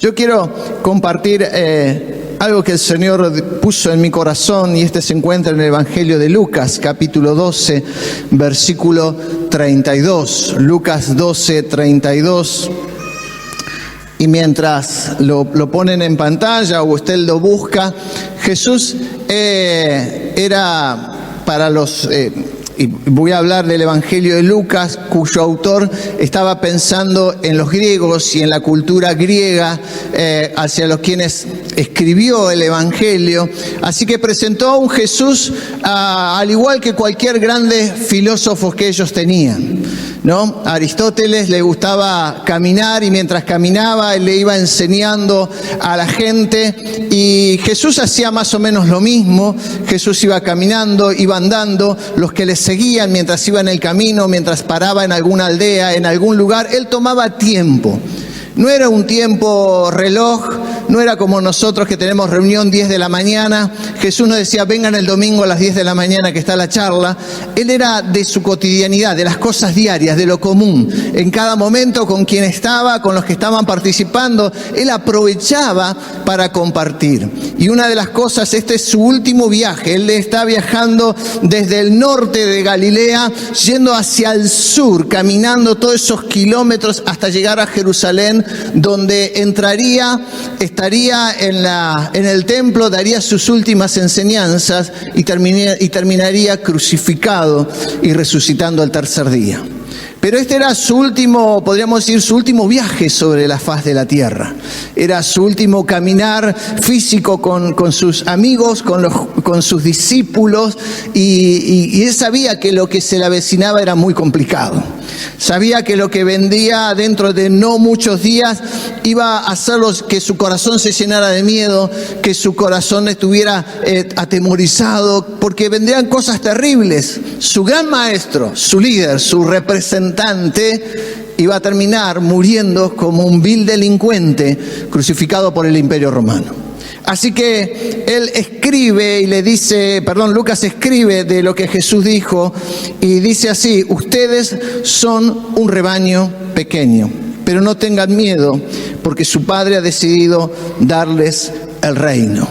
Yo quiero compartir algo que el Señor puso en mi corazón, y este se encuentra en el Evangelio de Lucas, capítulo 12, versículo 32. Lucas 12, 32. Y mientras lo ponen en pantalla o usted lo busca, Jesús era para los... y voy a hablar del Evangelio de Lucas, cuyo autor estaba pensando en los griegos y en la cultura griega hacia los quienes escribió el Evangelio. Así que presentó a un Jesús al igual que cualquier grande filósofo que ellos tenían, ¿no? A Aristóteles le gustaba caminar, y mientras caminaba él le iba enseñando a la gente, y Jesús hacía más o menos lo mismo. Jesús iba caminando, iba andando, los que le seguían mientras iba en el camino, mientras paraba en alguna aldea, en algún lugar, él tomaba tiempo. No era un tiempo reloj, no era como nosotros que tenemos reunión 10 de la mañana. Jesús nos decía, vengan el domingo a las 10 de la mañana que está la charla. Él era de su cotidianidad, de las cosas diarias, de lo común. En cada momento con quien estaba, con los que estaban participando, él aprovechaba para compartir. Y una de las cosas, este es su último viaje. Él está viajando desde el norte de Galilea, yendo hacia el sur, caminando todos esos kilómetros hasta llegar a Jerusalén, donde estaría en el templo, daría sus últimas enseñanzas y terminaría crucificado y resucitando al tercer día. Pero este era su último, podríamos decir, su último viaje sobre la faz de la tierra. Era su último caminar físico con sus amigos, con sus discípulos, y él sabía que lo que se le avecinaba era muy complicado. Sabía que lo que vendría dentro de no muchos días iba a hacer que su corazón se llenara de miedo, que su corazón estuviera atemorizado, porque vendrían cosas terribles. Su gran maestro, su líder, su representante, iba a terminar muriendo como un vil delincuente crucificado por el Imperio Romano. Así que él escribe y le dice, Lucas escribe de lo que Jesús dijo y dice así: ustedes son un rebaño pequeño, pero no tengan miedo, porque su Padre ha decidido darles el reino.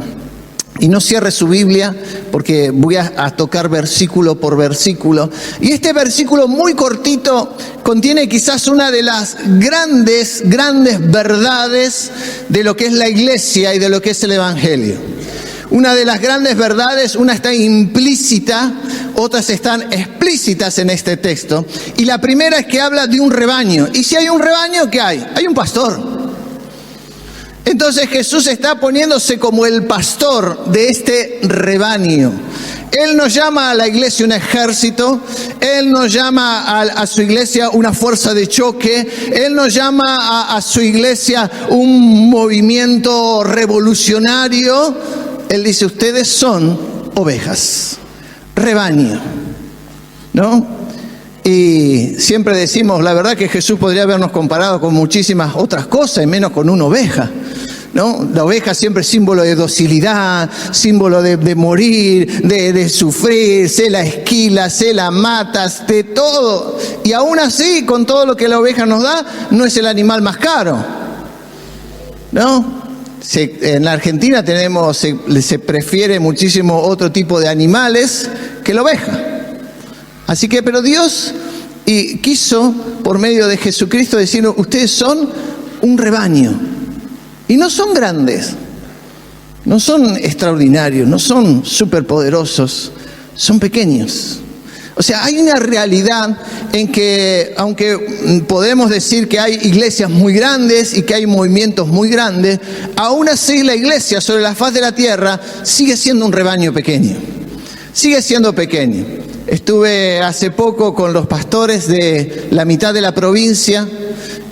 Y no cierre su Biblia, porque voy a tocar versículo por versículo. Y este versículo muy cortito contiene quizás una de las grandes verdades de lo que es la iglesia y de lo que es el Evangelio. Una de las grandes verdades, una está implícita, otras están explícitas en este texto. Y la primera es que habla de un rebaño. Y si hay un rebaño, ¿qué hay? Hay un pastor. Entonces Jesús está poniéndose como el pastor de este rebaño. Él nos llama a la iglesia un ejército, Él nos llama a su iglesia una fuerza de choque, Él nos llama a su iglesia un movimiento revolucionario. Él dice, ustedes son ovejas, rebaño, ¿no? Y siempre decimos, la verdad que Jesús podría habernos comparado con muchísimas otras cosas, y menos con una oveja, ¿no? La oveja siempre es símbolo de docilidad, símbolo de morir, de sufrir, se la esquila, se la matas, de todo. Y aún así, con todo lo que la oveja nos da, no es el animal más caro, ¿no? En la Argentina se prefiere muchísimo otro tipo de animales que la oveja. Así que, pero Dios quiso, por medio de Jesucristo, decir, ustedes son un rebaño. Y no son grandes, no son extraordinarios, no son superpoderosos, son pequeños. O sea, hay una realidad en que, aunque podemos decir que hay iglesias muy grandes y que hay movimientos muy grandes, aún así la iglesia sobre la faz de la tierra sigue siendo un rebaño pequeño. Sigue siendo pequeño. Estuve hace poco con los pastores de la mitad de la provincia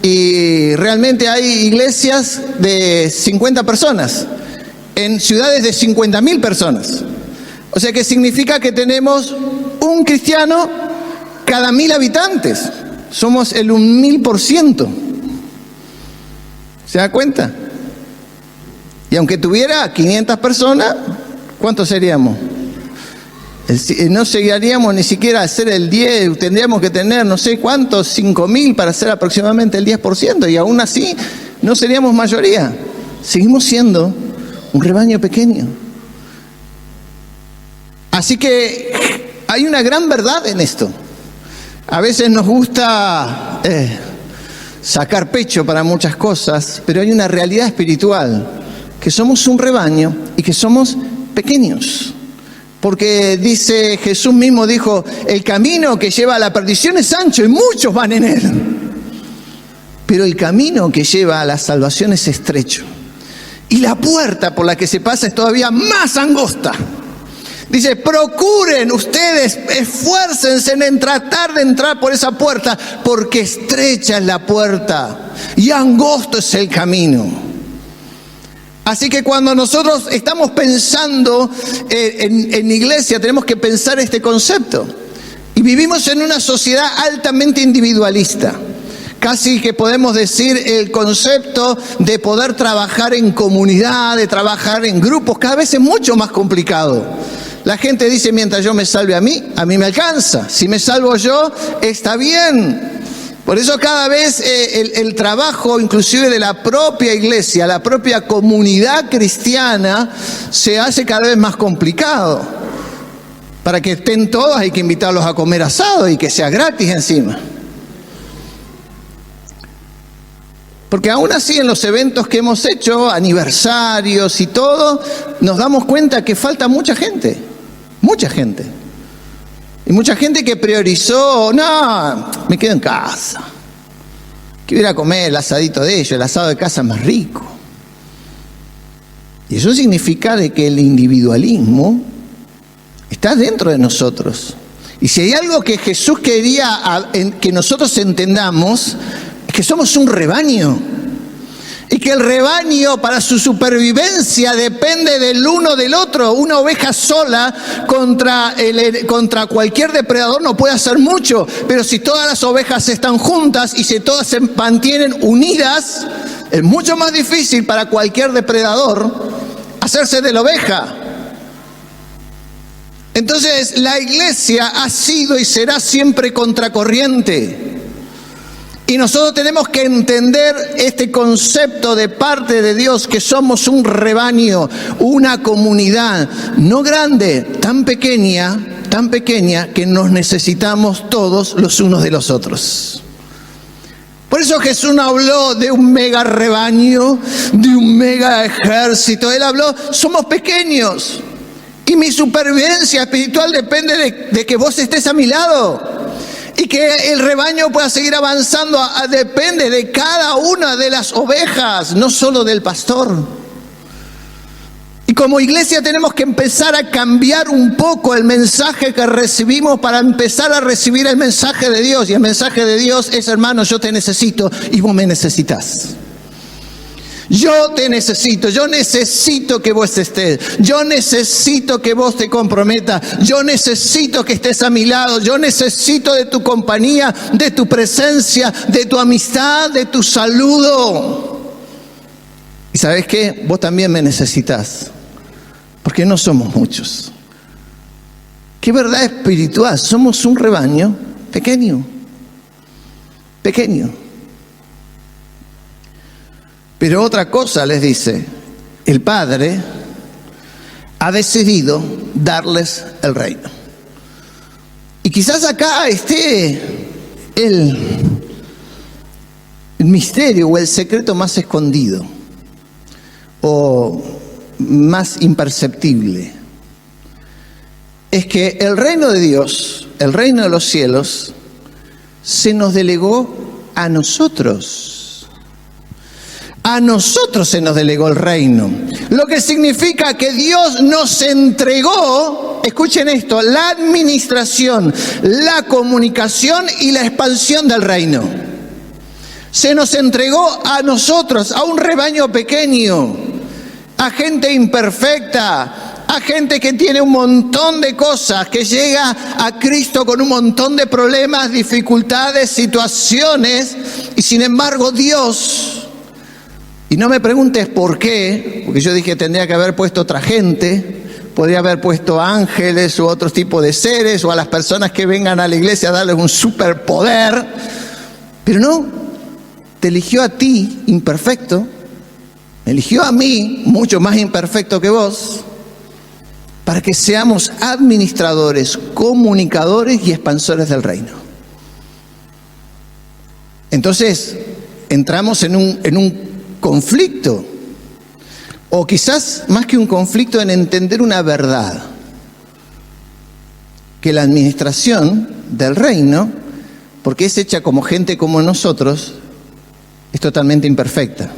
y realmente hay iglesias de 50 personas en ciudades de 50.000 personas. O sea que significa que tenemos un cristiano cada 1.000 habitantes. Somos el 1.000%. ¿Se da cuenta? Y aunque tuviera 500 personas, ¿cuántos seríamos? No llegaríamos ni siquiera a ser el 10, tendríamos que tener no sé cuántos, 5.000 para ser aproximadamente el 10%, y aún así no seríamos mayoría. seguimos siendo un rebaño pequeño. Así que hay una gran verdad en esto. A veces nos gusta sacar pecho para muchas cosas, pero hay una realidad espiritual, que somos un rebaño y que somos pequeños. Porque dice, Jesús mismo dijo, el camino que lleva a la perdición es ancho y muchos van en él. Pero el camino que lleva a la salvación es estrecho. Y la puerta por la que se pasa es todavía más angosta. Dice, procuren ustedes, esfuércense en tratar de entrar por esa puerta, porque estrecha es la puerta y angosto es el camino. Así que cuando nosotros estamos pensando en iglesia, tenemos que pensar este concepto. Y vivimos en una sociedad altamente individualista. Casi que podemos decir el concepto de poder trabajar en comunidad, de trabajar en grupos, cada vez es mucho más complicado. La gente dice, mientras yo me salve a mí me alcanza. Si me salvo yo, está bien. Por eso cada vez el trabajo, inclusive de la propia iglesia, la propia comunidad cristiana, se hace cada vez más complicado. Para que estén todos hay que invitarlos a comer asado y que sea gratis encima. Porque aún así en los eventos que hemos hecho, aniversarios y todo, nos damos cuenta que falta mucha gente. Mucha gente. Y mucha gente que priorizó, no, me quedo en casa. Quiero ir a comer el asadito de ellos, el asado de casa es más rico. Y eso significa de que el individualismo está dentro de nosotros. Y si hay algo que Jesús quería que nosotros entendamos, es que somos un rebaño. Y que el rebaño para su supervivencia depende del uno del otro. Una oveja sola contra cualquier depredador no puede hacer mucho. Pero si todas las ovejas están juntas y si todas se mantienen unidas, es mucho más difícil para cualquier depredador hacerse de la oveja. Entonces la iglesia ha sido y será siempre contracorriente. Y nosotros tenemos que entender este concepto de parte de Dios, que somos un rebaño, una comunidad, no grande, tan pequeña, que nos necesitamos todos los unos de los otros. Por eso Jesús no habló de un mega rebaño, de un mega ejército. Él habló, somos pequeños. Y mi supervivencia espiritual depende de que vos estés a mi lado. Y que el rebaño pueda seguir avanzando depende de cada una de las ovejas, no solo del pastor. Y como iglesia tenemos que empezar a cambiar un poco el mensaje que recibimos para empezar a recibir el mensaje de Dios. Y el mensaje de Dios es, hermano, yo te necesito y vos me necesitas. Yo te necesito, yo necesito que vos estés, yo necesito que vos te comprometas, yo necesito que estés a mi lado, yo necesito de tu compañía, de tu presencia, de tu amistad, de tu saludo. ¿Y sabes qué? Vos también me necesitas, porque no somos muchos. ¿Qué verdad espiritual? Somos un rebaño pequeño, pequeño. Pero otra cosa les dice, el Padre ha decidido darles el reino. Y quizás acá esté el misterio o el secreto más escondido o más imperceptible. Es que el reino de Dios, el reino de los cielos, se nos delegó a nosotros. A nosotros se nos delegó el reino. Lo que significa que Dios nos entregó, escuchen esto, la administración, la comunicación y la expansión del reino. Se nos entregó a nosotros, a un rebaño pequeño, a gente imperfecta, a gente que tiene un montón de cosas, que llega a Cristo con un montón de problemas, dificultades, situaciones, y sin embargo Dios... Y no me preguntes por qué, porque yo dije tendría que haber puesto otra gente, podría haber puesto ángeles u otro tipo de seres, o a las personas que vengan a la iglesia a darles un superpoder, pero no, te eligió a ti, imperfecto, Me eligió a mí, mucho más imperfecto que vos, para que seamos administradores, comunicadores y expansores del reino. Entonces, entramos en un conflicto, o quizás más que un conflicto, en entender una verdad, que la administración del reino, porque es hecha como gente como nosotros, es totalmente imperfecta,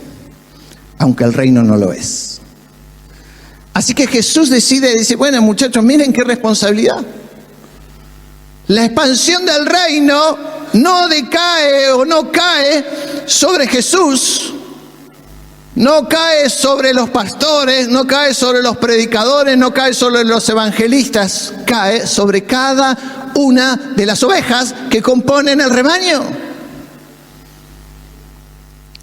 aunque el reino no lo es. Así que Jesús dice, bueno muchachos, miren qué responsabilidad. La expansión del reino no decae o no cae sobre Jesús, no cae sobre los pastores, no cae sobre los predicadores, no cae sobre los evangelistas, cae sobre cada una de las ovejas que componen el rebaño.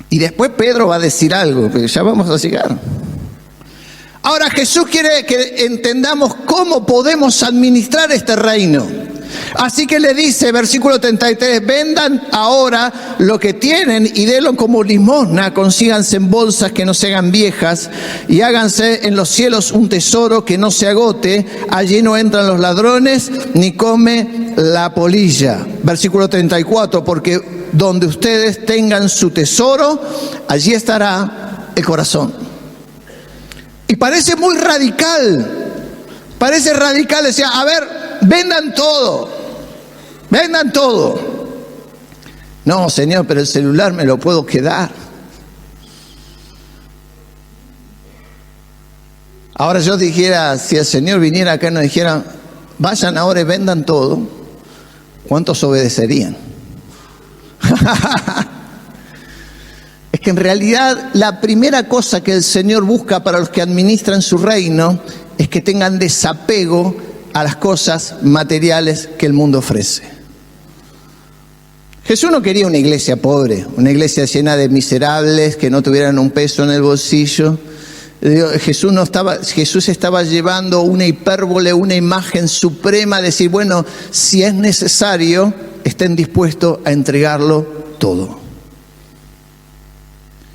Y después Pedro va a decir algo, pero ya vamos a llegar. Ahora Jesús quiere que entendamos cómo podemos administrar este reino. Así que le dice, versículo 33, vendan ahora lo que tienen y denlo como limosna, consíganse en bolsas que no se hagan viejas y háganse en los cielos un tesoro que no se agote, allí no entran los ladrones ni come la polilla. Versículo 34, porque donde ustedes tengan su tesoro, allí estará el corazón. Y parece muy radical, decía, a ver, vendan todo. No, Señor, pero el celular me lo puedo quedar. Ahora yo dijera, si el Señor viniera acá y nos dijera, vayan ahora y vendan todo, ¿cuántos obedecerían? Es que en realidad la primera cosa que el Señor busca para los que administran su reino es que tengan desapego a las cosas materiales que el mundo ofrece. Jesús no quería una iglesia pobre, una iglesia llena de miserables que no tuvieran un peso en el bolsillo. Jesús estaba llevando una hipérbole, una imagen suprema, de decir, bueno, si es necesario, estén dispuestos a entregarlo todo.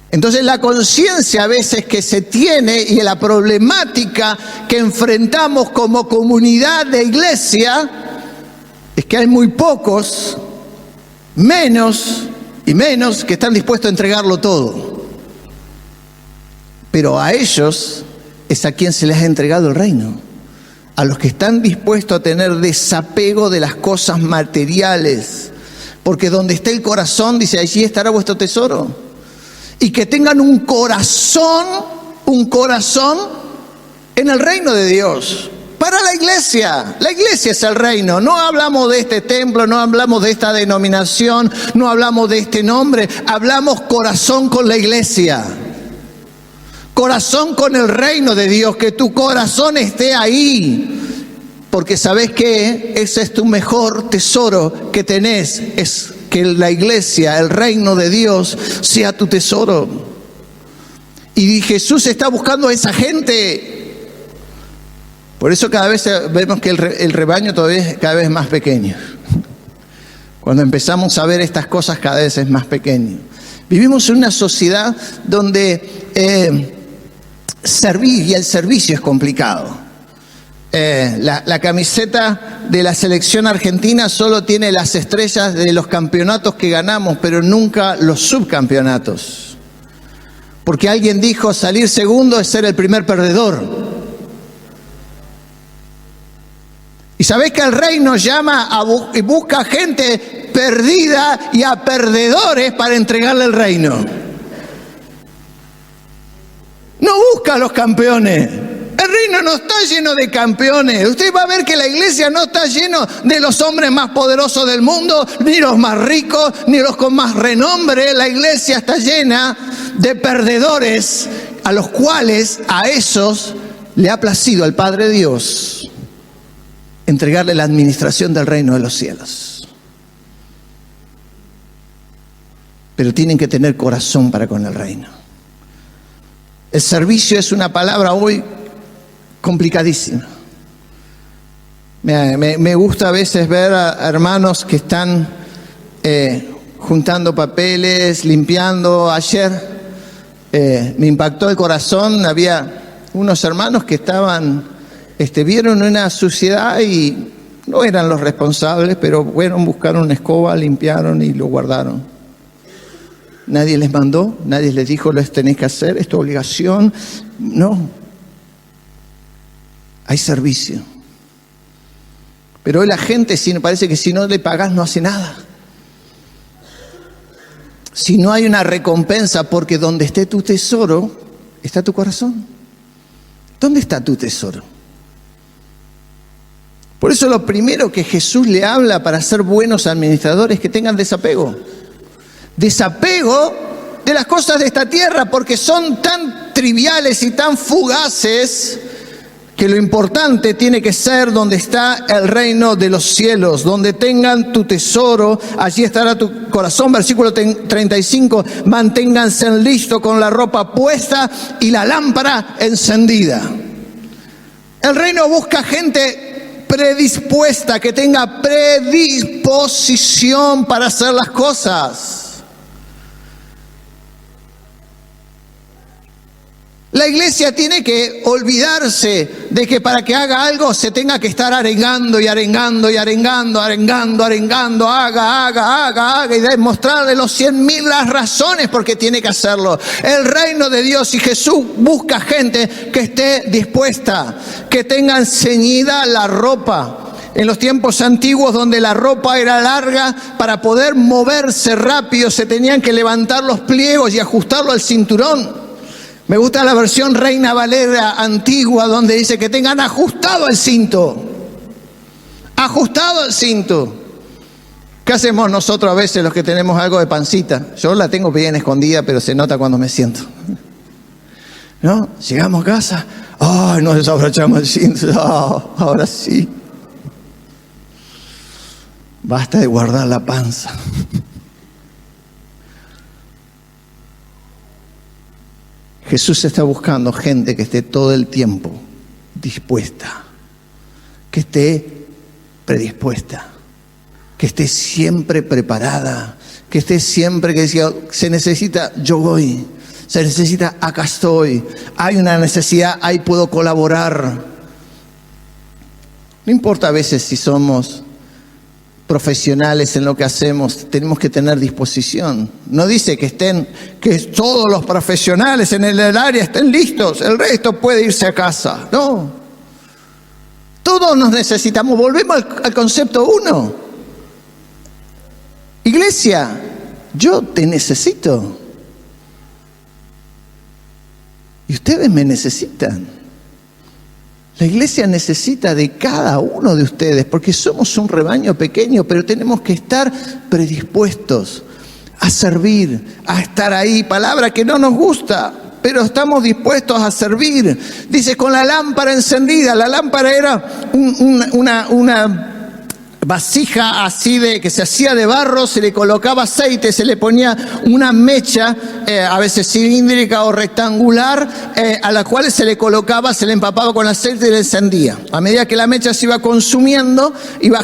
Entonces la conciencia a veces que se tiene y la problemática que enfrentamos como comunidad de iglesia es que hay muy pocos, menos y menos, que están dispuestos a entregarlo todo. Pero a ellos es a quien se les ha entregado el reino, a los que están dispuestos a tener desapego de las cosas materiales, porque donde esté el corazón, dice, allí estará vuestro tesoro. Y que tengan un corazón en el reino de Dios. Para la iglesia es el reino. No hablamos de este templo, no hablamos de esta denominación, no hablamos de este nombre, hablamos corazón con la iglesia. Corazón con el reino de Dios, que tu corazón esté ahí. Porque ¿sabés qué? Ese es tu mejor tesoro que tenés, es que la iglesia, el reino de Dios, sea tu tesoro. Y Jesús está buscando a esa gente. Por eso cada vez vemos que el rebaño todavía es cada vez más pequeño. Cuando empezamos a ver estas cosas, cada vez es más pequeño. Vivimos en una sociedad donde servir y el servicio es complicado. La camiseta de la selección argentina solo tiene las estrellas de los campeonatos que ganamos, pero nunca los subcampeonatos. Porque alguien dijo, salir segundo es ser el primer perdedor. Y sabés que el reino llama y busca gente perdida y a perdedores para entregarle el reino. No busca a los campeones. El reino no está lleno de campeones. Usted va a ver que la iglesia no está lleno de los hombres más poderosos del mundo, ni los más ricos, ni los con más renombre. La iglesia está llena de perdedores, a los cuales, a esos, le ha placido al Padre Dios entregarle la administración del reino de los cielos. Pero tienen que tener corazón para con el reino. El servicio es una palabra hoy complicadísima. Me gusta a veces ver a hermanos que están juntando papeles, limpiando. Ayer me impactó el corazón. Había unos hermanos que vieron una suciedad y no eran los responsables, pero fueron, buscaron una escoba, limpiaron y lo guardaron. Nadie les mandó, nadie les dijo, lo tenés que hacer, es tu obligación. No. Hay servicio. Pero hoy la gente parece que si no le pagás no hace nada. Si no hay una recompensa, porque donde esté tu tesoro, está tu corazón. ¿Dónde está tu tesoro? Por eso lo primero que Jesús le habla para ser buenos administradores es que tengan desapego. Desapego de las cosas de esta tierra, porque son tan triviales y tan fugaces que lo importante tiene que ser donde está el reino de los cielos, donde tengan tu tesoro, allí estará tu corazón. Versículo 35, manténganse listos con la ropa puesta y la lámpara encendida. El reino busca gente predispuesta, que tenga predisposición para hacer las cosas. La iglesia tiene que olvidarse de que para que haga algo se tenga que estar arengando y arengando y arengando, haga y demostrarle los 100.000 las razones por qué tiene que hacerlo. El reino de Dios y Jesús busca gente que esté dispuesta, que tengan ceñida la ropa. En los tiempos antiguos, donde la ropa era larga, para poder moverse rápido se tenían que levantar los pliegos y ajustarlo al cinturón. Me gusta la versión Reina Valera antigua, donde dice que tengan ajustado el cinto. Ajustado el cinto. ¿Qué hacemos nosotros a veces los que tenemos algo de pancita? Yo la tengo bien escondida, pero se nota cuando me siento. ¿No? Llegamos a casa. ¡Ay, nos desabrochamos el cinto! Oh, ahora sí. Basta de guardar la panza. Jesús está buscando gente que esté todo el tiempo dispuesta, que esté predispuesta, que esté siempre preparada, que esté siempre, que decía, se necesita, yo voy, se necesita, acá estoy, hay una necesidad, ahí puedo colaborar. No importa a veces si somos profesionales en lo que hacemos, tenemos que tener disposición. No dice que todos los profesionales en el área estén listos, el resto puede irse a casa. No. Todos nos necesitamos. Volvemos al concepto 1. Iglesia, yo te necesito. Y ustedes me necesitan. La iglesia necesita de cada uno de ustedes, porque somos un rebaño pequeño, pero tenemos que estar predispuestos a servir, a estar ahí. Palabra que no nos gusta, pero estamos dispuestos a servir. Dice, con la lámpara encendida. La lámpara era una vasija así que se hacía de barro, se le colocaba aceite, se le ponía una mecha, a veces cilíndrica o rectangular, a la cual se le empapaba con aceite y le encendía. A medida que la mecha se iba consumiendo, iba...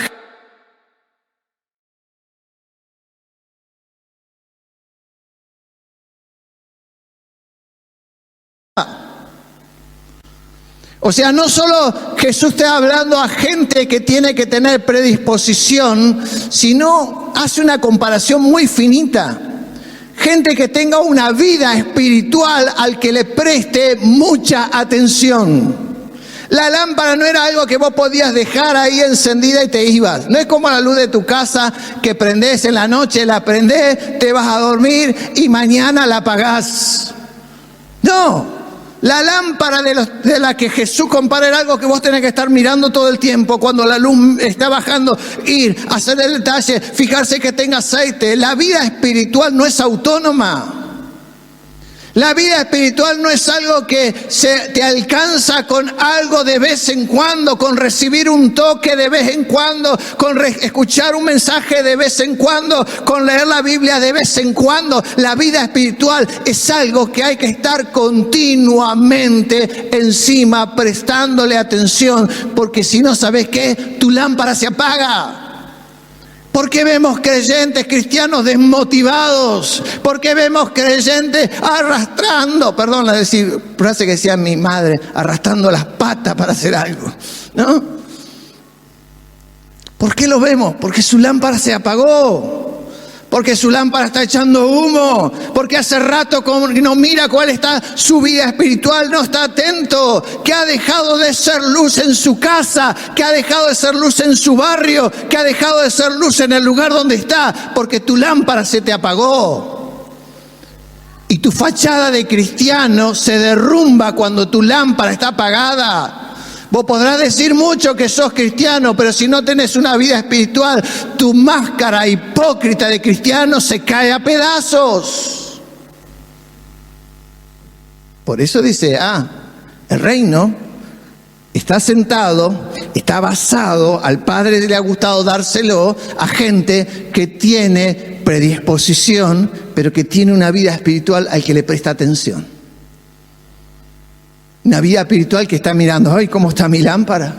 O sea, no solo Jesús está hablando a gente que tiene que tener predisposición, sino hace una comparación muy finita. Gente que tenga una vida espiritual al que le preste mucha atención. La lámpara no era algo que vos podías dejar ahí encendida y te ibas. No es como la luz de tu casa que prendés en la noche, la prendés, te vas a dormir y mañana la apagás. No. La lámpara de la que Jesús compara era algo que vos tenés que estar mirando todo el tiempo. Cuando la luz está bajando, ir, hacer el detalle, fijarse que tenga aceite. La vida espiritual no es autónoma. La vida espiritual no es algo que te alcanza con algo de vez en cuando, con recibir un toque de vez en cuando, con escuchar un mensaje de vez en cuando, con leer la Biblia de vez en cuando. La vida espiritual es algo que hay que estar continuamente encima, prestándole atención, porque si no, ¿sabes qué? Tu lámpara se apaga. ¿Por qué vemos creyentes cristianos desmotivados? ¿Por qué vemos creyentes arrastrando, perdón la frase que decía mi madre, arrastrando las patas para hacer algo, ¿no? ¿Por qué lo vemos? Porque su lámpara se apagó. Porque su lámpara está echando humo. Porque hace rato no mira cuál está su vida espiritual, no está atento. Que ha dejado de ser luz en su casa, que ha dejado de ser luz en su barrio, que ha dejado de ser luz en el lugar donde está. Porque tu lámpara se te apagó. Y tu fachada de cristiano se derrumba cuando tu lámpara está apagada. Vos podrás decir mucho que sos cristiano, pero si no tenés una vida espiritual, tu máscara hipócrita de cristiano se cae a pedazos. Por eso dice, el reino está sentado, está basado, al Padre le ha gustado dárselo a gente que tiene predisposición, pero que tiene una vida espiritual al que le presta atención. Una vida espiritual que está mirando, ¡ay, cómo está mi lámpara!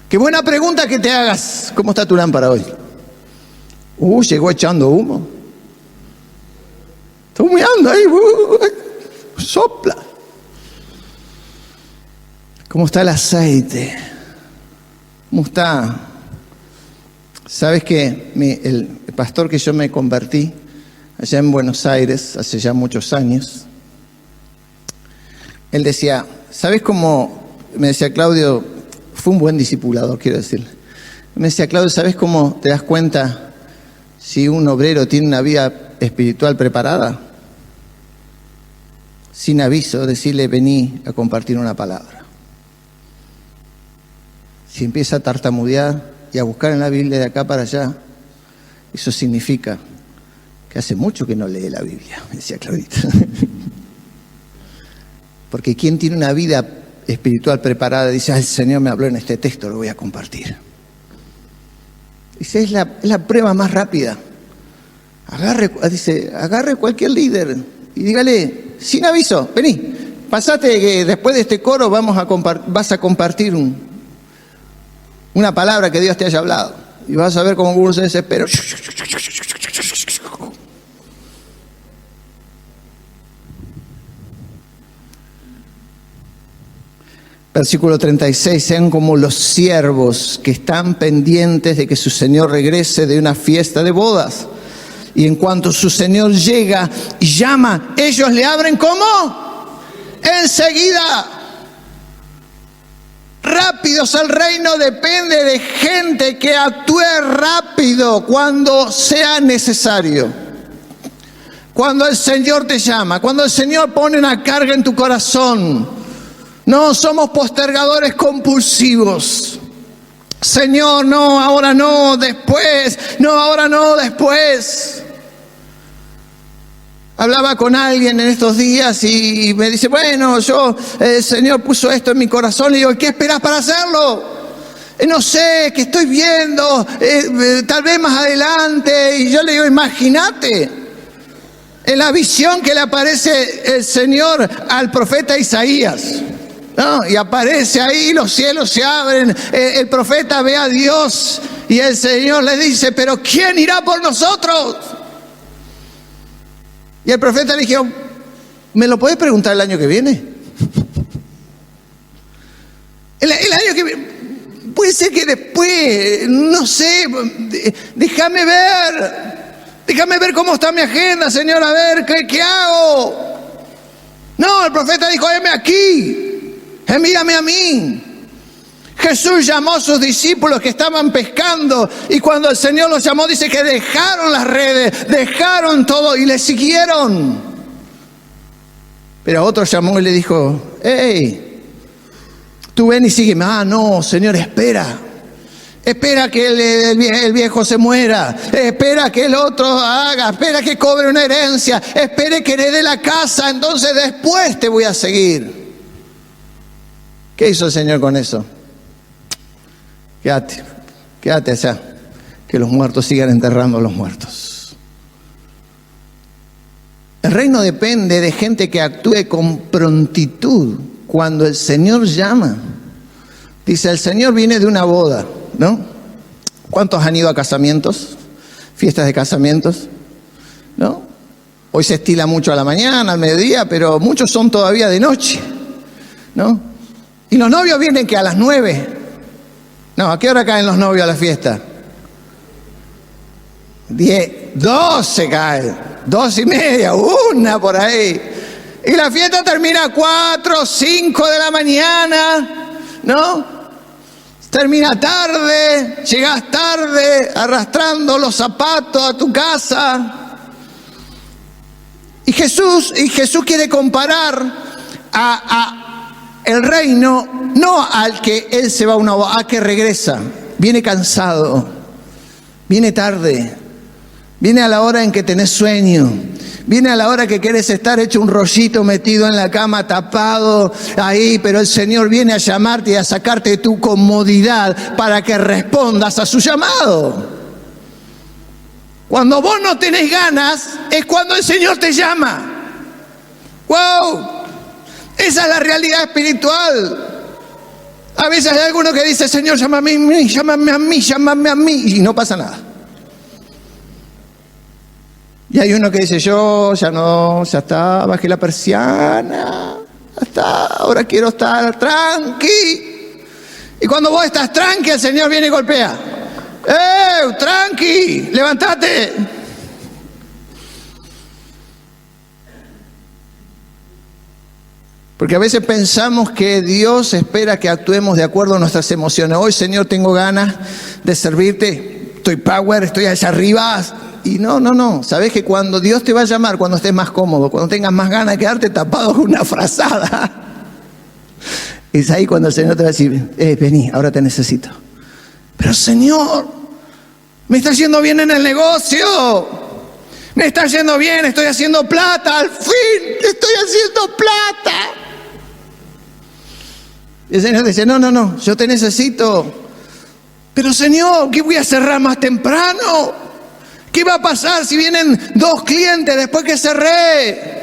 Qué buena pregunta que te hagas, ¿cómo está tu lámpara hoy? Llegó echando humo. Está humeando ahí, sopla. ¿Cómo está el aceite? ¿Cómo está? ¿Sabes que el pastor que yo me convertí allá en Buenos Aires, hace ya muchos años, él decía, ¿sabes cómo? Me decía Claudio, fue un buen discipulador, quiero decirle. Me decía, Claudio, ¿sabes cómo te das cuenta si un obrero tiene una vida espiritual preparada? Sin aviso, decirle, vení a compartir una palabra. Si empieza a tartamudear y a buscar en la Biblia de acá para allá, eso significa que hace mucho que no lee la Biblia, decía Claudita. Porque quien tiene una vida espiritual preparada dice, el Señor me habló en este texto, lo voy a compartir. Dice, es la prueba más rápida. Agarre cualquier líder y dígale, sin aviso, vení, pasate que después de este coro vas a compartir una palabra que Dios te haya hablado. Y vas a ver cómo uno se desespera. Versículo 36, sean como los siervos que están pendientes de que su Señor regrese de una fiesta de bodas. Y en cuanto su Señor llega y llama, ellos le abren ¿cómo? Enseguida. Rápidos, el reino depende de gente que actúe rápido cuando sea necesario. Cuando el Señor te llama, cuando el Señor pone una carga en tu corazón. No somos postergadores compulsivos. Señor, no, ahora no, después. No, ahora no, después. Hablaba con alguien en estos días y me dice, bueno, el Señor puso esto en mi corazón. Le digo, ¿qué esperás para hacerlo? No sé, que estoy viendo, tal vez más adelante. Y yo le digo, imagínate, en la visión que le aparece el Señor al profeta Isaías. ¿No? Y aparece ahí, los cielos se abren, el profeta ve a Dios y el Señor le dice, pero ¿quién irá por nosotros? Y el profeta le dijo, ¿me lo podés preguntar el año que viene? El año que viene, puede ser que después, no sé, déjame ver cómo está mi agenda, Señor, a ver, ¿qué hago? No, el profeta dijo, heme aquí. Mírame a mí. Jesús llamó a sus discípulos que estaban pescando y cuando el Señor los llamó dice que dejaron las redes, dejaron todo y le siguieron. Pero a otro llamó y le dijo, hey, tú ven y sígueme. No, Señor, espera que el viejo se muera, espera que el otro haga, espera que cobre una herencia, espere que herede la casa, entonces después te voy a seguir. ¿Qué hizo el Señor con eso? Quédate allá, que los muertos sigan enterrando a los muertos. El reino depende de gente que actúe con prontitud cuando el Señor llama. Dice, el Señor viene de una boda, ¿no? ¿Cuántos han ido a casamientos? fiestas de casamientos, ¿no? Hoy se estila mucho a la mañana, al mediodía, pero muchos son todavía de noche, ¿no? Y los novios vienen que a las 9. No, ¿a qué hora caen los novios a la fiesta? 10, 12 caen, 2:30, 1 por ahí. Y la fiesta termina a 4, 5 de la mañana, ¿no? Termina tarde, llegas tarde, arrastrando los zapatos a tu casa. Y Jesús quiere comparar el reino, no al que Él se va a una boda, a que regresa. Viene cansado, viene tarde, viene a la hora en que tenés sueño, viene a la hora que querés estar hecho un rollito metido en la cama, tapado ahí, pero el Señor viene a llamarte y a sacarte de tu comodidad para que respondas a su llamado. Cuando vos no tenés ganas, es cuando el Señor te llama. ¡Wow! Esa es la realidad espiritual. A veces hay alguno que dice, Señor, llámame a mí, llámame a mí, llámame a mí, y no pasa nada. Y hay uno que dice, yo ya no, ya está, bajé la persiana, ya está, ahora quiero estar tranqui. Y cuando vos estás tranqui, el Señor viene y golpea. Tranqui, levántate. Porque a veces pensamos que Dios espera que actuemos de acuerdo a nuestras emociones. Hoy, Señor, tengo ganas de servirte, estoy power, estoy allá arriba. Y no. Sabés que cuando Dios te va a llamar, cuando estés más cómodo, cuando tengas más ganas de quedarte tapado con una frazada, es ahí cuando el Señor te va a decir, vení, ahora te necesito. Pero Señor, me está yendo bien en el negocio, me está yendo bien, estoy haciendo plata, al fin estoy haciendo plata. Y el Señor dice, no, yo te necesito. Pero Señor, ¿qué voy a cerrar más temprano? ¿Qué va a pasar si vienen 2 clientes después que cerré?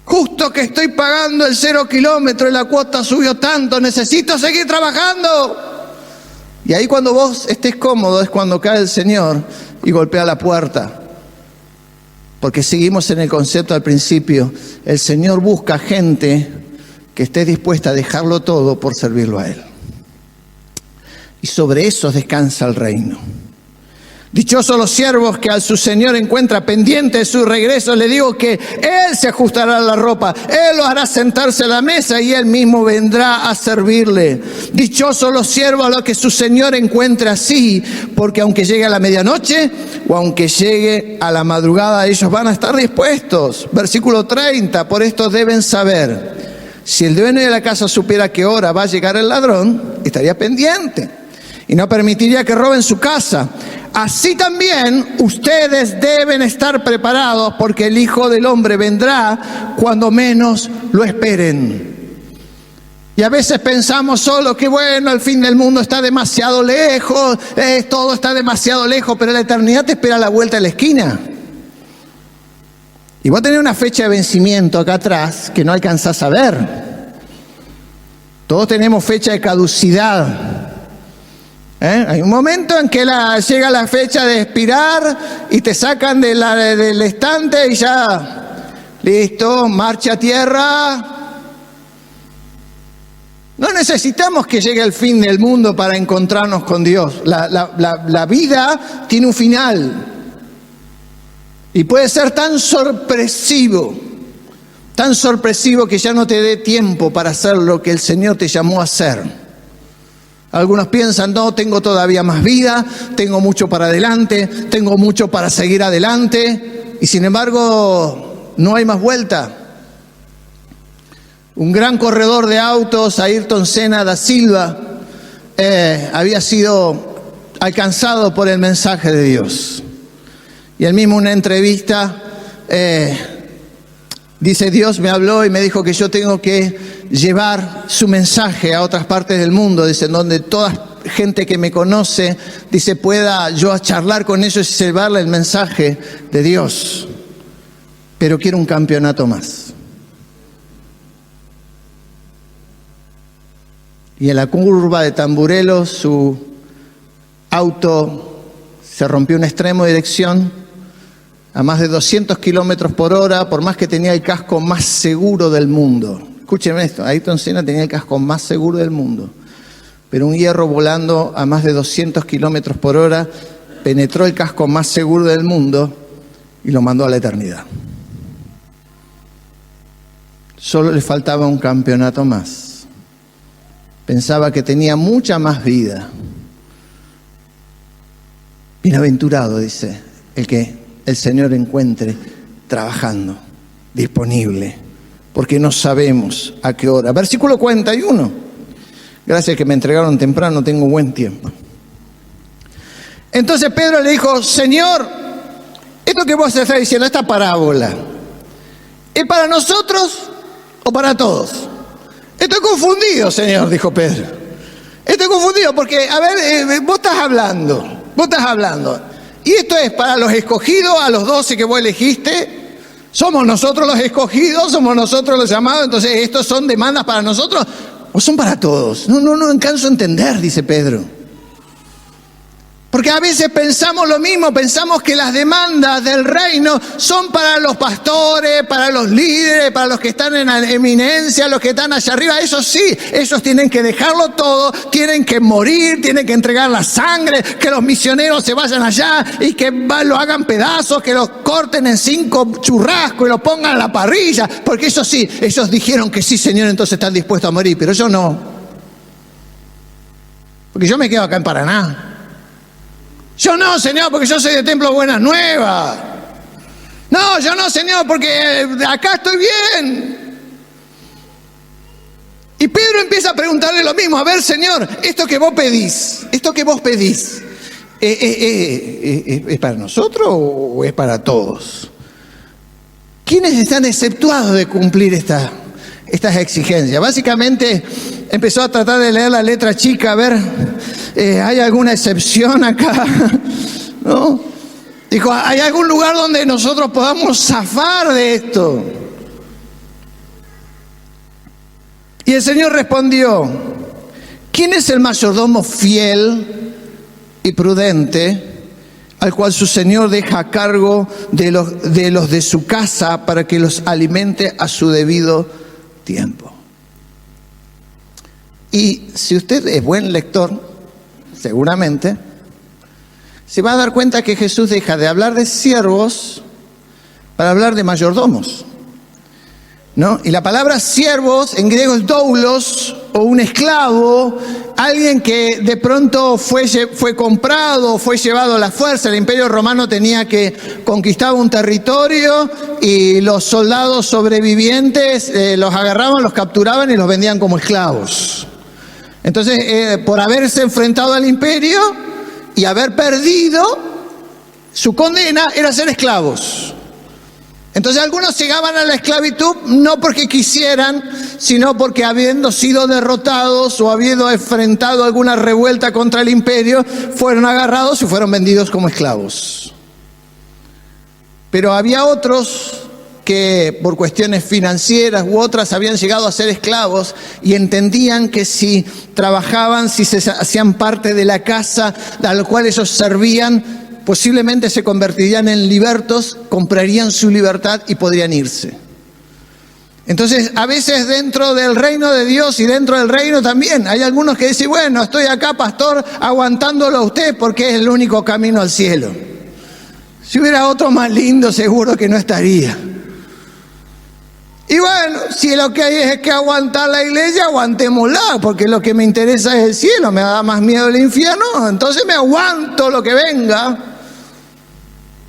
Justo que estoy pagando el 0 kilómetro y la cuota subió tanto, necesito seguir trabajando. Y ahí cuando vos estés cómodo es cuando cae el Señor y golpea la puerta. Porque seguimos en el concepto al principio. El Señor busca gente que esté dispuesta a dejarlo todo por servirlo a Él. Y sobre eso descansa el reino. Dichosos los siervos que al su Señor encuentra pendiente de su regreso. Le digo que Él se ajustará la ropa, Él lo hará sentarse a la mesa y Él mismo vendrá a servirle. Dichosos los siervos a los que su Señor encuentre así, porque aunque llegue a la medianoche o aunque llegue a la madrugada, ellos van a estar dispuestos. Versículo 30, por esto deben saber, si el dueño de la casa supiera qué hora va a llegar el ladrón, estaría pendiente y no permitiría que roben su casa. Así también ustedes deben estar preparados, porque el Hijo del Hombre vendrá cuando menos lo esperen. Y a veces pensamos solo que bueno, el fin del mundo está demasiado lejos, todo está demasiado lejos, pero la eternidad te espera a la vuelta de la esquina. Y vos tenés una fecha de vencimiento acá atrás que no alcanzás a ver. Todos tenemos fecha de caducidad. Hay un momento en que llega la fecha de expirar y te sacan del estante y ya, listo, marcha a tierra. No necesitamos que llegue el fin del mundo para encontrarnos con Dios. La vida tiene un final y puede ser tan sorpresivo que ya no te dé tiempo para hacer lo que el Señor te llamó a hacer. Algunos piensan, no, tengo todavía más vida, tengo mucho para adelante, tengo mucho para seguir adelante, y sin embargo no hay más vuelta. Un gran corredor de autos, Ayrton Senna da Silva, había sido alcanzado por el mensaje de Dios. Y él mismo en una entrevista dice, Dios me habló y me dijo que yo tengo que llevar su mensaje a otras partes del mundo, dice, en donde toda gente que me conoce, dice, pueda yo charlar con ellos y llevarle el mensaje de Dios. Pero quiero un campeonato más. Y en la curva de Tamburello, su auto se rompió un extremo de dirección a más de 200 kilómetros por hora, por más que tenía el casco más seguro del mundo. Escúchenme esto, Ayrton Senna tenía el casco más seguro del mundo, pero un hierro volando a más de 200 kilómetros por hora penetró el casco más seguro del mundo y lo mandó a la eternidad. Solo le faltaba un campeonato más. Pensaba que tenía mucha más vida. Bienaventurado, dice, el que el Señor encuentre trabajando, disponible, porque no sabemos a qué hora. Versículo 41. Gracias que me entregaron temprano, tengo buen tiempo. Entonces Pedro le dijo: Señor, esto que vos estás diciendo, esta parábola, ¿es para nosotros o para todos? Estoy confundido, Señor, dijo Pedro. Estoy confundido porque, a ver, vos estás hablando. Y esto es para los escogidos, a los 12 que vos elegiste. ¿Somos nosotros los escogidos? ¿Somos nosotros los llamados? Entonces, ¿estos son demandas para nosotros o son para todos? No alcanzo a entender, dice Pedro. Porque a veces pensamos lo mismo, pensamos que las demandas del reino son para los pastores, para los líderes, para los que están en eminencia, los que están allá arriba. Eso sí, ellos tienen que dejarlo todo, tienen que morir, tienen que entregar la sangre, que los misioneros se vayan allá y que lo hagan pedazos, que los corten en 5 churrascos y lo pongan a la parrilla. Porque eso sí, ellos dijeron que sí, Señor, entonces están dispuestos a morir, pero yo no. Porque yo me quedo acá en Paraná. Yo no, Señor, porque yo soy de Templo Buenas Nuevas. No, yo no, Señor, porque acá estoy bien. Y Pedro empieza a preguntarle lo mismo. A ver, Señor, esto que vos pedís, ¿es para nosotros o es para todos? ¿Quiénes están exceptuados de cumplir estas exigencias? Básicamente empezó a tratar de leer la letra chica, a ver, ¿hay alguna excepción acá? ¿No? Dijo, ¿hay algún lugar donde nosotros podamos zafar de esto? Y el Señor respondió: ¿quién es el mayordomo fiel y prudente al cual su Señor deja a cargo de los de su casa para que los alimente a su debido tiempo? Y si usted es buen lector, seguramente se va a dar cuenta que Jesús deja de hablar de siervos para hablar de mayordomos, ¿no? Y la palabra siervos en griego es doulos, o un esclavo, alguien que de pronto fue comprado, fue llevado a la fuerza. El Imperio Romano tenía que conquistar un territorio y los soldados sobrevivientes los agarraban, los capturaban y los vendían como esclavos. Entonces, por haberse enfrentado al imperio y haber perdido, su condena era ser esclavos. Entonces algunos llegaban a la esclavitud no porque quisieran, sino porque habiendo sido derrotados o habiendo enfrentado alguna revuelta contra el imperio, fueron agarrados y fueron vendidos como esclavos. Pero había otros que por cuestiones financieras u otras habían llegado a ser esclavos y entendían que si trabajaban, si se hacían parte de la casa a la cual ellos servían, posiblemente se convertirían en libertos, comprarían su libertad y podrían irse. Entonces, a veces dentro del reino de Dios y dentro del reino también hay algunos que dicen: bueno, estoy acá, pastor, aguantándolo a usted porque es el único camino al cielo. Si hubiera otro más lindo, seguro que no estaría. Y bueno, si lo que hay es que aguantar la iglesia, aguantémosla, porque lo que me interesa es el cielo, me da más miedo el infierno, entonces me aguanto lo que venga.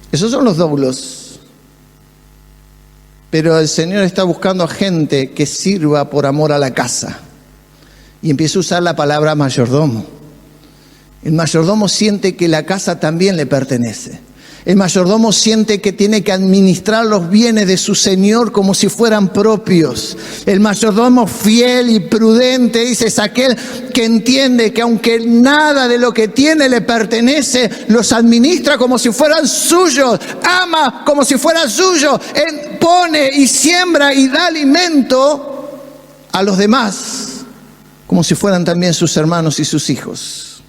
Esos son los doulos. Pero el Señor está buscando a gente que sirva por amor a la casa. Y empieza a usar la palabra mayordomo. El mayordomo siente que la casa también le pertenece. El mayordomo siente que tiene que administrar los bienes de su señor como si fueran propios. El mayordomo fiel y prudente, dice, es aquel que entiende que aunque nada de lo que tiene le pertenece, los administra como si fueran suyos, ama como si fueran suyos, pone y siembra y da alimento a los demás como si fueran también sus hermanos y sus hijos.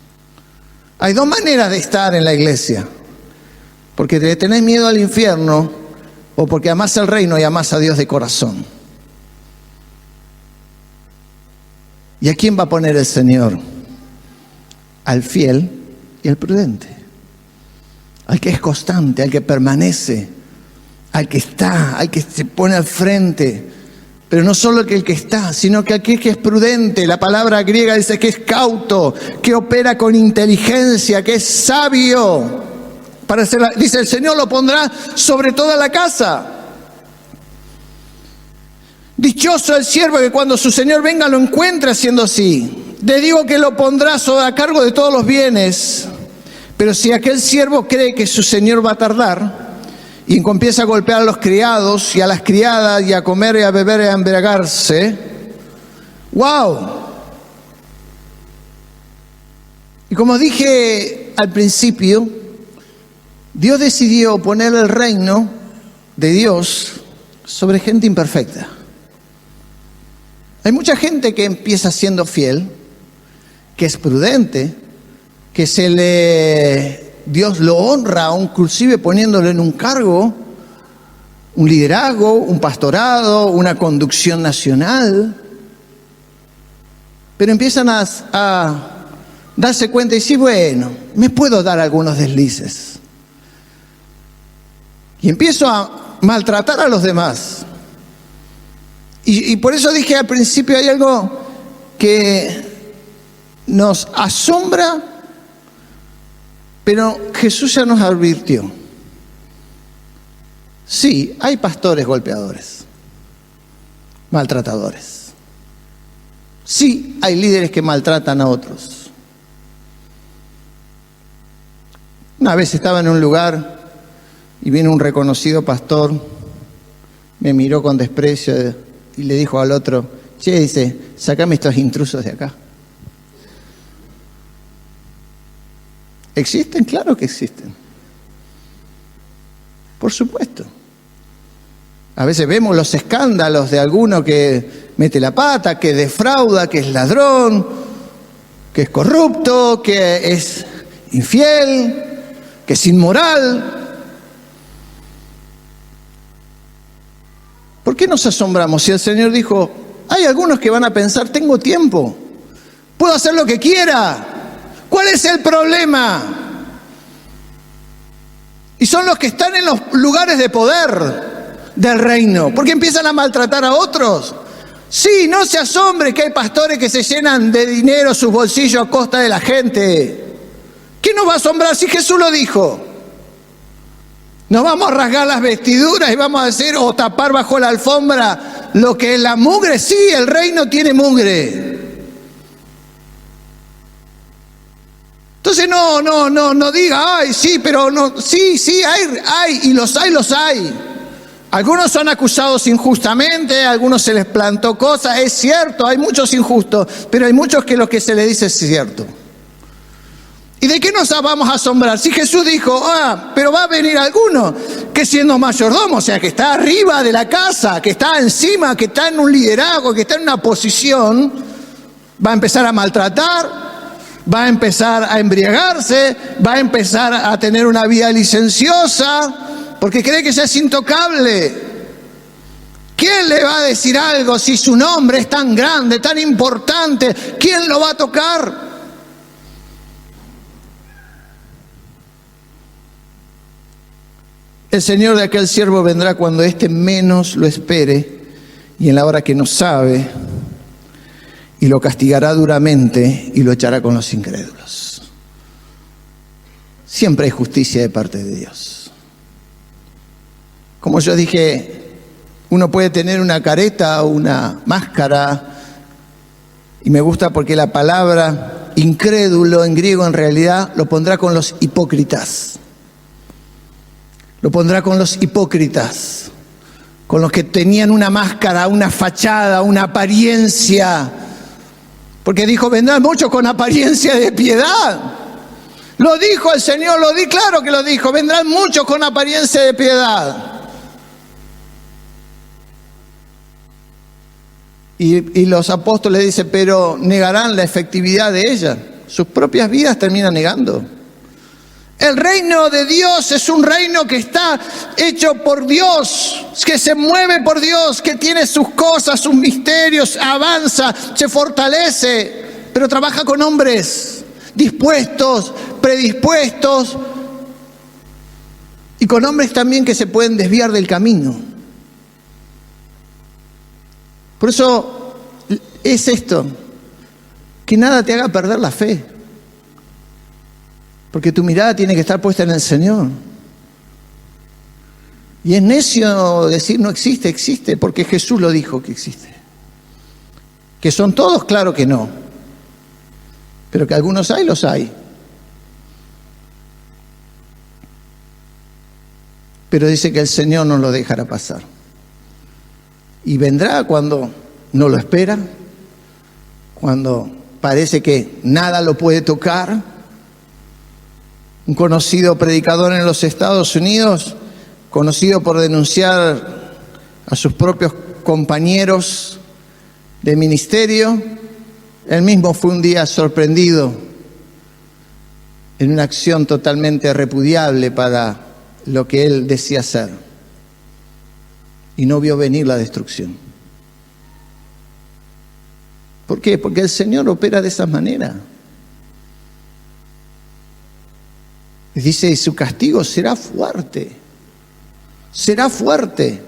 Hay dos maneras de estar en la iglesia. Porque te tenés miedo al infierno o porque amás el reino y amás a Dios de corazón. ¿Y a quién va a poner el Señor? Al fiel y al prudente. Al que es constante, al que permanece, al que está, al que se pone al frente. Pero no solo el que está, sino que aquel que es prudente. La palabra griega dice que es cauto, que opera con inteligencia, que es sabio. Dice, el Señor lo pondrá sobre toda la casa. Dichoso el siervo que cuando su Señor venga lo encuentre haciendo así. Le digo que lo pondrá a cargo de todos los bienes. Pero si aquel siervo cree que su Señor va a tardar y empieza a golpear a los criados y a las criadas y a comer y a beber y a embriagarse, ¡wow! Y como dije al principio, Dios decidió poner el reino de Dios sobre gente imperfecta. Hay mucha gente que empieza siendo fiel, que es prudente, que Dios lo honra, inclusive poniéndolo en un cargo, un liderazgo, un pastorado, una conducción nacional. Pero empiezan a darse cuenta y decir, bueno, me puedo dar algunos deslices. Y empiezo a maltratar a los demás. Y por eso dije al principio, hay algo que nos asombra, pero Jesús ya nos advirtió. Sí, hay pastores golpeadores, maltratadores. Sí, hay líderes que maltratan a otros. Una vez estaba en un lugar y vino un reconocido pastor, me miró con desprecio y le dijo al otro, che, dice, sacame estos intrusos de acá. ¿Existen? Claro que existen. Por supuesto. A veces vemos los escándalos de alguno que mete la pata, que defrauda, que es ladrón, que es corrupto, que es infiel, que es inmoral. ¿Por qué nos asombramos? Si el Señor dijo, hay algunos que van a pensar, tengo tiempo, puedo hacer lo que quiera. ¿Cuál es el problema? Y son los que están en los lugares de poder del reino, porque empiezan a maltratar a otros. Sí, no se asombre que hay pastores que se llenan de dinero sus bolsillos a costa de la gente. ¿Qué nos va a asombrar si Jesús lo dijo? ¿Nos vamos a rasgar las vestiduras y vamos a decir o tapar bajo la alfombra lo que es la mugre? Sí, el reino tiene mugre. Entonces no diga, ay, sí, pero no, sí, hay, y los hay. Algunos son acusados injustamente, a algunos se les plantó cosas, es cierto, hay muchos injustos, pero hay muchos que lo que se les dice es cierto. ¿Y de qué nos vamos a asombrar? Si Jesús dijo, pero va a venir alguno que siendo mayordomo, o sea, que está arriba de la casa, que está encima, que está en un liderazgo, que está en una posición, va a empezar a maltratar, va a empezar a embriagarse, va a empezar a tener una vida licenciosa, porque cree que ya es intocable. ¿Quién le va a decir algo si su nombre es tan grande, tan importante? ¿Quién lo va a tocar? El Señor de aquel siervo vendrá cuando éste menos lo espere y en la hora que no sabe, y lo castigará duramente y lo echará con los incrédulos. Siempre hay justicia de parte de Dios. Como yo dije, uno puede tener una careta o una máscara, y me gusta porque la palabra incrédulo en griego en realidad lo pondrá con los hipócritas. Lo pondrá con los hipócritas, con los que tenían una máscara, una fachada, una apariencia. Porque dijo, vendrán muchos con apariencia de piedad. Lo dijo el Señor, claro que lo dijo, vendrán muchos con apariencia de piedad. Y los apóstoles dicen, pero negarán la efectividad de ella. sus propias vidas terminan negando. El reino de Dios es un reino que está hecho por Dios, que se mueve por Dios, que tiene sus cosas, sus misterios, avanza, se fortalece, pero trabaja con hombres dispuestos, predispuestos, y con hombres también que se pueden desviar del camino. Por eso es esto, que nada te haga perder la fe, porque tu mirada tiene que estar puesta en el Señor. Y es necio decir no existe, existe, porque Jesús lo dijo que existe. Que son todos, claro que no, pero que algunos hay, los hay. Pero dice que el Señor no lo dejará pasar. Y vendrá cuando no lo espera, cuando parece que nada lo puede tocar. Un conocido predicador en los Estados Unidos, conocido por denunciar a sus propios compañeros de ministerio, él mismo fue un día sorprendido en una acción totalmente repudiable para lo que él decía hacer, y no vio venir la destrucción. ¿Por qué? Porque el Señor opera de esa manera. Y dice, su castigo será fuerte, será fuerte,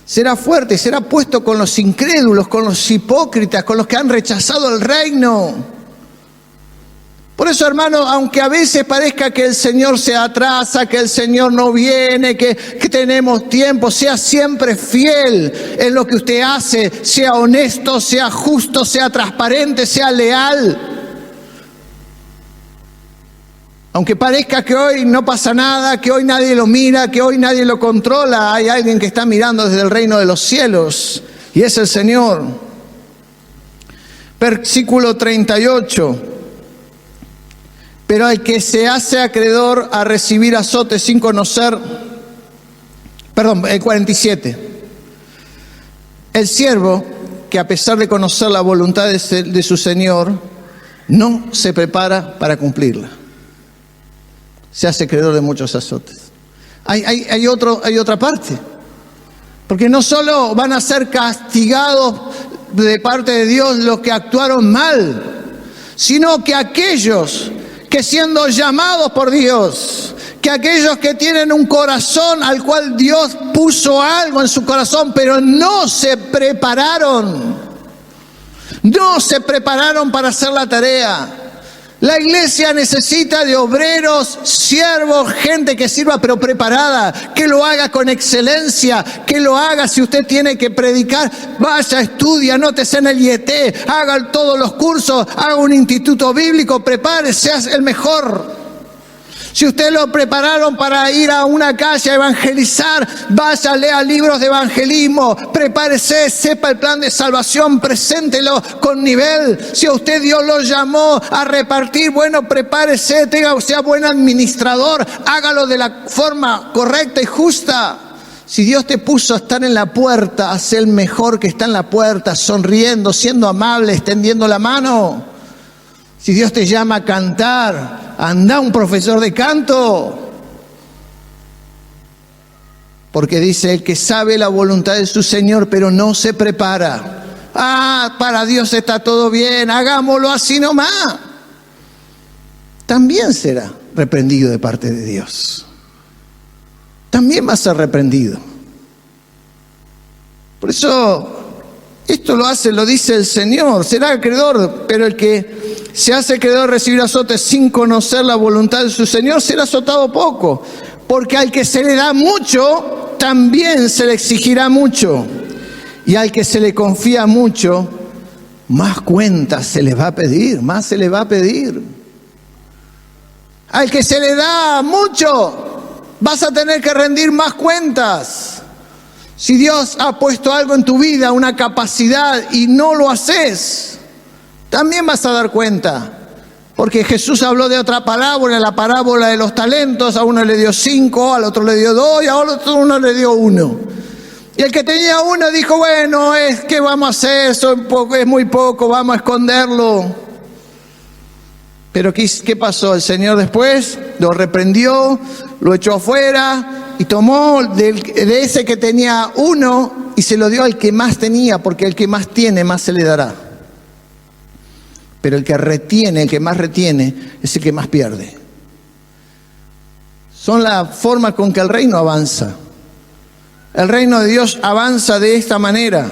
será fuerte, será puesto con los incrédulos, con los hipócritas, con los que han rechazado el reino. Por eso, hermano, aunque a veces parezca que el Señor se atrasa, que el Señor no viene, que tenemos tiempo, sea siempre fiel en lo que usted hace, sea honesto, sea justo, sea transparente, sea leal. Aunque parezca que hoy no pasa nada, que hoy nadie lo mira, que hoy nadie lo controla, hay alguien que está mirando desde el reino de los cielos, y es el Señor. Versículo 38. Pero el que se hace acreedor a recibir azote sin conocer, el 47. El siervo que a pesar de conocer la voluntad de su Señor, no se prepara para cumplirla, se hace acreedor de muchos azotes. Hay otra parte, porque no solo van a ser castigados de parte de Dios los que actuaron mal, sino que aquellos que siendo llamados por Dios, que aquellos que tienen un corazón al cual Dios puso algo en su corazón, pero no se prepararon para hacer la tarea. La iglesia necesita de obreros, siervos, gente que sirva pero preparada, que lo haga con excelencia, que lo haga si usted tiene que predicar, vaya, estudia, anótese en el IET, haga todos los cursos, haga un instituto bíblico, prepárese, sea el mejor. Si usted lo prepararon para ir a una calle a evangelizar, vaya, lea libros de evangelismo, prepárese, sepa el plan de salvación, preséntelo con nivel. Si a usted Dios lo llamó a repartir, bueno, prepárese, sea buen administrador, hágalo de la forma correcta y justa. Si Dios te puso a estar en la puerta, haz el mejor que está en la puerta, sonriendo, siendo amable, extendiendo la mano. Si Dios te llama a cantar, anda un profesor de canto. Porque dice, el que sabe la voluntad de su Señor, pero no se prepara. Para Dios está todo bien, hagámoslo así nomás. También será reprendido de parte de Dios. También va a ser reprendido. Por eso, esto lo dice el Señor, será acreedor, pero el que se hace acreedor de recibir azotes sin conocer la voluntad de su Señor, será azotado poco, porque al que se le da mucho, también se le exigirá mucho, y al que se le confía mucho, más cuentas se le va a pedir, más se le va a pedir. Al que se le da mucho, vas a tener que rendir más cuentas. Si Dios ha puesto algo en tu vida, una capacidad, y no lo haces, también vas a dar cuenta. Porque Jesús habló de otra parábola, la parábola de los talentos. A uno le dio 5, al otro le dio 2 y a otro uno le dio 1. Y el que tenía 1 dijo, bueno, ¿qué vamos a hacer? Eso es muy poco, vamos a esconderlo. Pero ¿qué pasó? El Señor después lo reprendió, lo echó afuera y tomó de ese que tenía uno y se lo dio al que más tenía, porque el que más tiene, más se le dará. Pero el que retiene, el que más retiene, es el que más pierde. Son la forma con que el reino avanza. El reino de Dios avanza de esta manera.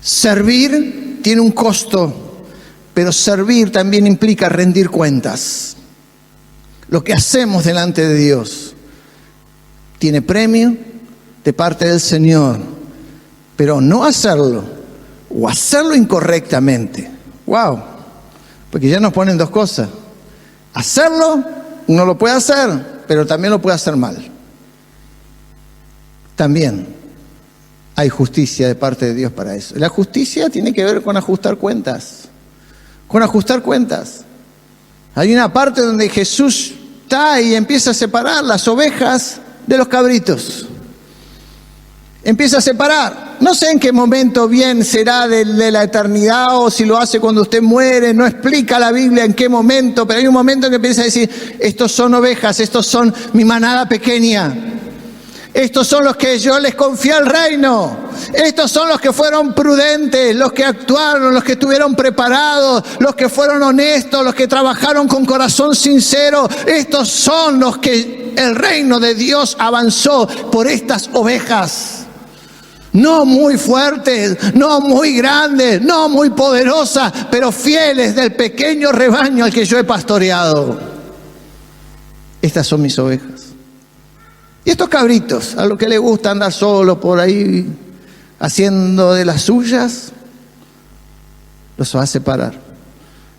Servir tiene un costo, pero servir también implica rendir cuentas. Lo que hacemos delante de Dios tiene premio de parte del Señor, pero no hacerlo o hacerlo incorrectamente. ¡Wow! Porque ya nos ponen dos cosas. Hacerlo, uno lo puede hacer, pero también lo puede hacer mal. También hay justicia de parte de Dios para eso. La justicia tiene que ver con ajustar cuentas. Con ajustar cuentas. Hay una parte donde Jesús está y empieza a separar las ovejas de los cabritos. Empieza a separar. No sé en qué momento bien será de la eternidad o si lo hace cuando usted muere. No explica la Biblia en qué momento, pero hay un momento en que empieza a decir, estos son ovejas, estos son mi manada pequeña. Estos son los que yo les confié al reino. Estos son los que fueron prudentes, los que actuaron, los que estuvieron preparados, los que fueron honestos, los que trabajaron con corazón sincero. Estos son los que el reino de Dios avanzó por estas ovejas. No muy fuertes, no muy grandes, no muy poderosas, pero fieles del pequeño rebaño al que yo he pastoreado. Estas son mis ovejas. Y estos cabritos, a los que les gusta andar solo por ahí haciendo de las suyas, los va a separar.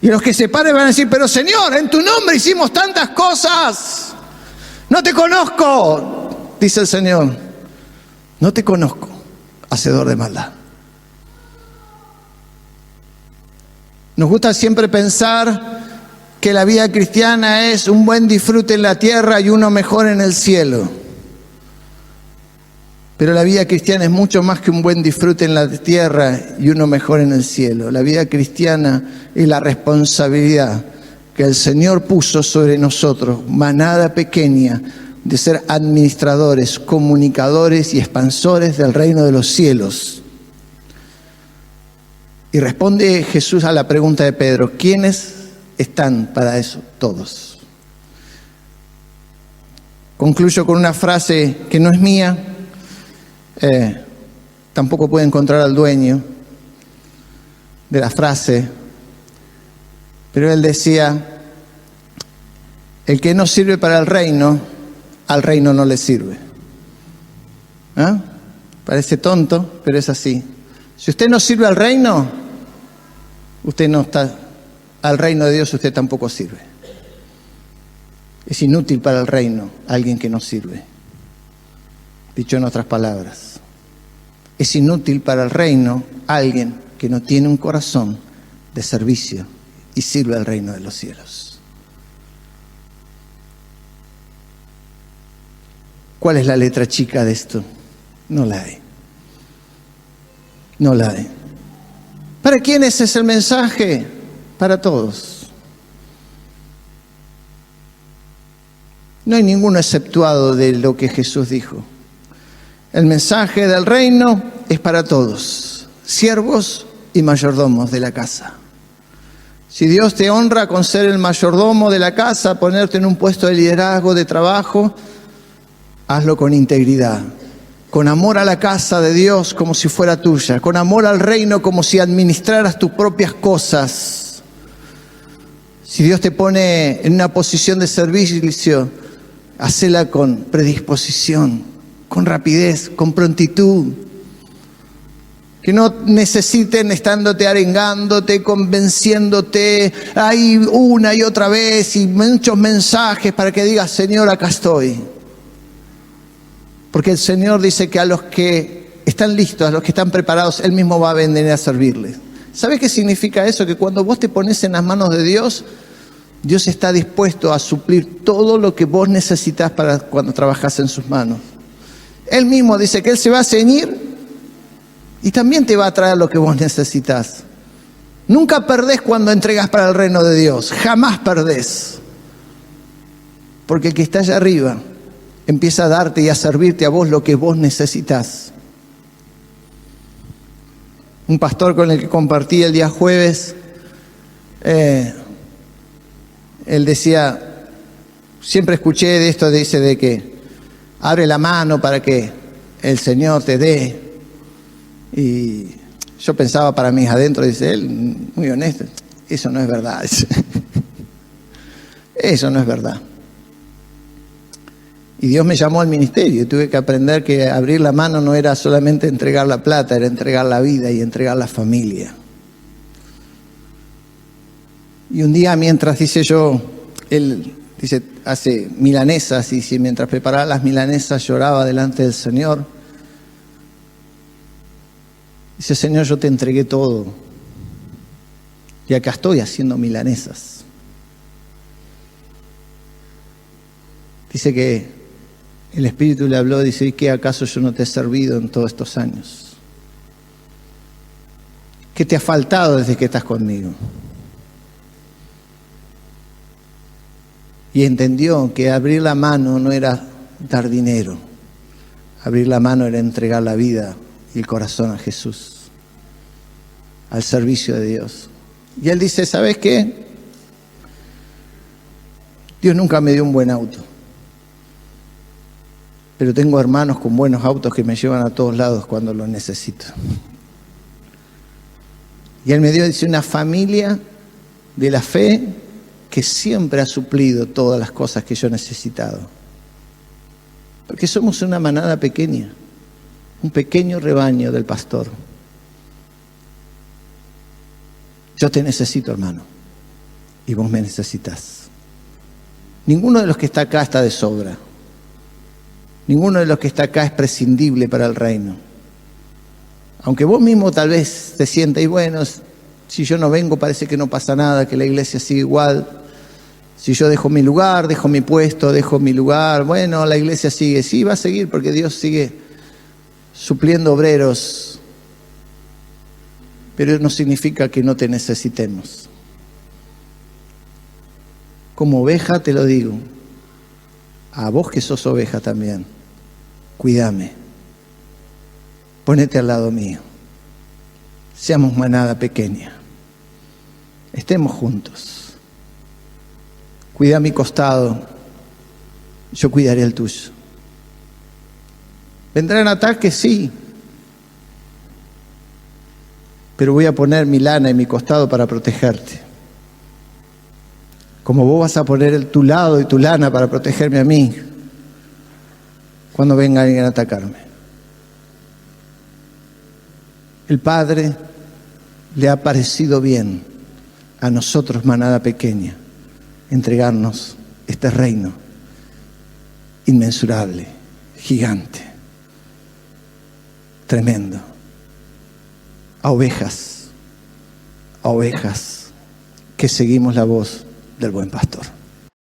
Y los que separen van a decir, pero Señor, en tu nombre hicimos tantas cosas. No te conozco, dice el Señor. No te conozco, hacedor de maldad. Nos gusta siempre pensar que la vida cristiana es un buen disfrute en la tierra y uno mejor en el cielo. Pero la vida cristiana es mucho más que un buen disfrute en la tierra y uno mejor en el cielo. La vida cristiana es la responsabilidad que el Señor puso sobre nosotros, manada pequeña, de ser administradores, comunicadores y expansores del reino de los cielos. Y responde Jesús a la pregunta de Pedro, ¿quiénes están para eso? Todos. Concluyo con una frase que no es mía, tampoco puede encontrar al dueño de la frase, pero él decía, el que no sirve para el reino, al reino no le sirve. ¿Ah? Parece tonto, pero es así. Si usted no sirve al reino, usted no está, al reino de Dios usted tampoco sirve. Es inútil para el reino alguien que no sirve. Dicho en otras palabras, es inútil para el reino alguien que no tiene un corazón de servicio y sirve al reino de los cielos. ¿Cuál es la letra chica de esto? No la hay. No la hay. ¿Para quiénes es el mensaje? Para todos. No hay ninguno exceptuado de lo que Jesús dijo. El mensaje del reino es para todos, siervos y mayordomos de la casa. Si Dios te honra con ser el mayordomo de la casa, ponerte en un puesto de liderazgo, de trabajo, hazlo con integridad, con amor a la casa de Dios como si fuera tuya, con amor al reino como si administraras tus propias cosas. Si Dios te pone en una posición de servicio, hacela con predisposición, con rapidez, con prontitud. Que no necesiten estándote arengándote, convenciéndote ahí una y otra vez y muchos mensajes para que digas, Señor, acá estoy. Porque el Señor dice que a los que están listos, a los que están preparados, Él mismo va a venir a servirles. ¿Sabe qué significa eso? Que cuando vos te pones en las manos de Dios, Dios está dispuesto a suplir todo lo que vos necesitas para cuando trabajas en sus manos. Él mismo dice que Él se va a ceñir y también te va a traer lo que vos necesitas. Nunca perdés cuando entregas para el reino de Dios, jamás perdés. Porque el que está allá arriba empieza a darte y a servirte a vos lo que vos necesitas. Un pastor con el que compartí el día jueves, él decía, siempre escuché de esto, dice, de que abre la mano para que el Señor te dé. Y yo pensaba para mí adentro, dice él, muy honesto, eso no es verdad. Eso no es verdad. Y Dios me llamó al ministerio y tuve que aprender que abrir la mano no era solamente entregar la plata, era entregar la vida y entregar la familia. Y un día mientras, él dice, hace milanesas, y mientras preparaba las milanesas lloraba delante del Señor. Dice, Señor, yo te entregué todo y acá estoy haciendo milanesas. Dice que el Espíritu le habló, dice, ¿y qué acaso yo no te he servido en todos estos años? ¿Qué te ha faltado desde que estás conmigo? Y entendió que abrir la mano no era dar dinero. Abrir la mano era entregar la vida y el corazón a Jesús, al servicio de Dios. Y él dice, ¿sabes qué? Dios nunca me dio un buen auto. Pero tengo hermanos con buenos autos que me llevan a todos lados cuando los necesito. Y él me dio, dice, una familia de la fe que siempre ha suplido todas las cosas que yo he necesitado. Porque somos una manada pequeña, un pequeño rebaño del pastor. Yo te necesito, hermano, y vos me necesitas. Ninguno de los que está acá está de sobra. Ninguno de los que está acá es prescindible para el reino. Aunque vos mismo tal vez te sientas, y bueno, si yo no vengo parece que no pasa nada, que la iglesia sigue igual. Si yo dejo mi lugar, dejo mi puesto, dejo mi lugar, bueno, la iglesia sigue. Sí, va a seguir porque Dios sigue supliendo obreros. Pero no significa que no te necesitemos. Como oveja te lo digo, a vos que sos oveja también, cuídame, ponete al lado mío, seamos manada pequeña, estemos juntos, cuida mi costado, yo cuidaré el tuyo. ¿Vendrán ataques? Sí, pero voy a poner mi lana en mi costado para protegerte. Como vos vas a poner tu lado y tu lana para protegerme a mí cuando venga alguien a atacarme. El Padre le ha parecido bien a nosotros, manada pequeña, entregarnos este reino inmensurable, gigante, tremendo, a ovejas que seguimos la voz del buen pastor.